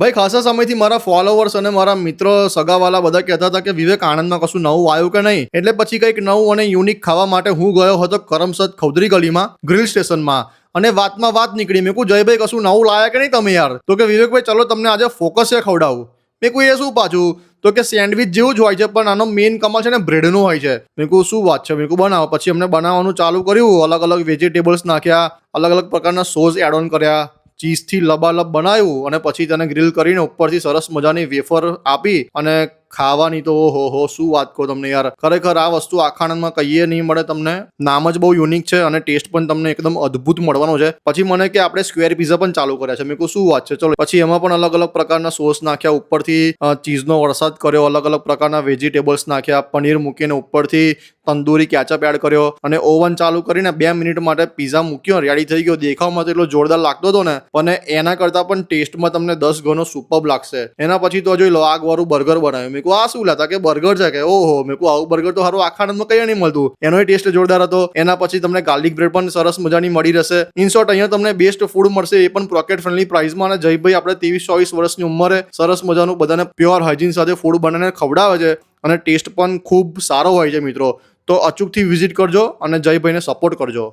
ભાઈ ખાસા સમયથી મારા ફોલોવર્સ અને મારા મિત્રો સગાવાલા બધા કહેતા હતા કે વિવેક આણંદમાં કશું નવું આવ્યું કે નહીં. એટલે પછી કંઈક નવું અને યુનિક ખાવા માટે હું ગયો હતો કરમસદ ખૌદરી ગલીમાં ગ્રીલ સ્ટેશનમાં. અને વાતમાં વાત નીકળી. મેં કહું જયભાઈ કશું નવું લાયા કે નહીં તમે યાર? તો કે વિવેકભાઈ ચલો તમને આજે ફોકસ એ ખવડાવું. મેં કહું એ શું પાછું? તો કે સેન્ડવિચ જેવું જ હોય છે પણ આનો મેઇન કમાલ છે ને બ્રેડનું હોય છે. મેં કહું શું વાત છે? મેં કહું બનાવો. પછી અમને બનાવવાનું ચાલુ કર્યું. અલગ અલગ વેજીટેબલ્સ નાખ્યા, અલગ અલગ પ્રકારના સોસ એડ ઓન કર્યા, ચીઝથી લબાલબ બનાવ્યું અને પછી તેને ગ્રીલ કરીને ઉપરથી સરસ મજાની વેફર આપી અને ખાવાની તો હો શું વાત કહો તમને યાર. ખરેખર આ વસ્તુ આખા આણંદમાં કહીએ નહીં મળે તમને. નામ જ બહુ યુનિક છે અને ટેસ્ટ પણ તમને એકદમ અદ્ભુત મળવાનો છે. પછી મને કે આપણે સ્ક્વેર પીઝા પણ ચાલુ કર્યા છે. મેં કહું શું વાત છે? ચલો પછી એમાં પણ અલગ અલગ પ્રકારના સોસ નાખ્યા, ઉપરથી ચીઝનો વરસાદ કર્યો, અલગ અલગ પ્રકારના વેજીટેબલ્સ નાખ્યા, પનીર મૂકીને ઉપરથી તંદૂરી કેચઅપ એડ કર્યો અને ઓવન ચાલુ કરીને 2 મિનિટ માટે પીઝા મૂક્યો, રેડી થઈ ગયો. દેખાવમાં તો એટલો જોરદાર લાગતો હતો ને, પણ એના કરતાં પણ ટેસ્ટમાં તમને 10 ગણો સુપર્બ લાગશે. એના પછી તો જોઈ લો આગવાળું બર્ગર બનાવ્યું. મેં કહું આ શું લાતા કે બર્ગર છે કે ઓહો. મેં કહું આવું બર્ગર તો સારું આખા આણંદમાં કઈ નહીં મળતું. એનો ટેસ્ટ જોરદાર હતો. એના પછી તમને ગાર્લિક બ્રેડ પણ સરસ મજાની મળી રહેશે. ઇન શોર્ટ અહીંયા તમને બેસ્ટ ફૂડ મળશે, એ પણ પોકેટ ફ્રેન્ડલી પ્રાઇસમાં. અને જયભાઈ આપણે 23-24 વર્ષની ઉંમરે સરસ મજાનું બધાને પ્યોર હાઇજીન સાથે ફૂડ બનાવીને ખવડાવે છે અને ટેસ્ટ પણ ખૂબ સારો હોય છે મિત્રો. તો અચૂકથી વિઝિટ કરજો અને જયભાઈને સપોર્ટ કરજો.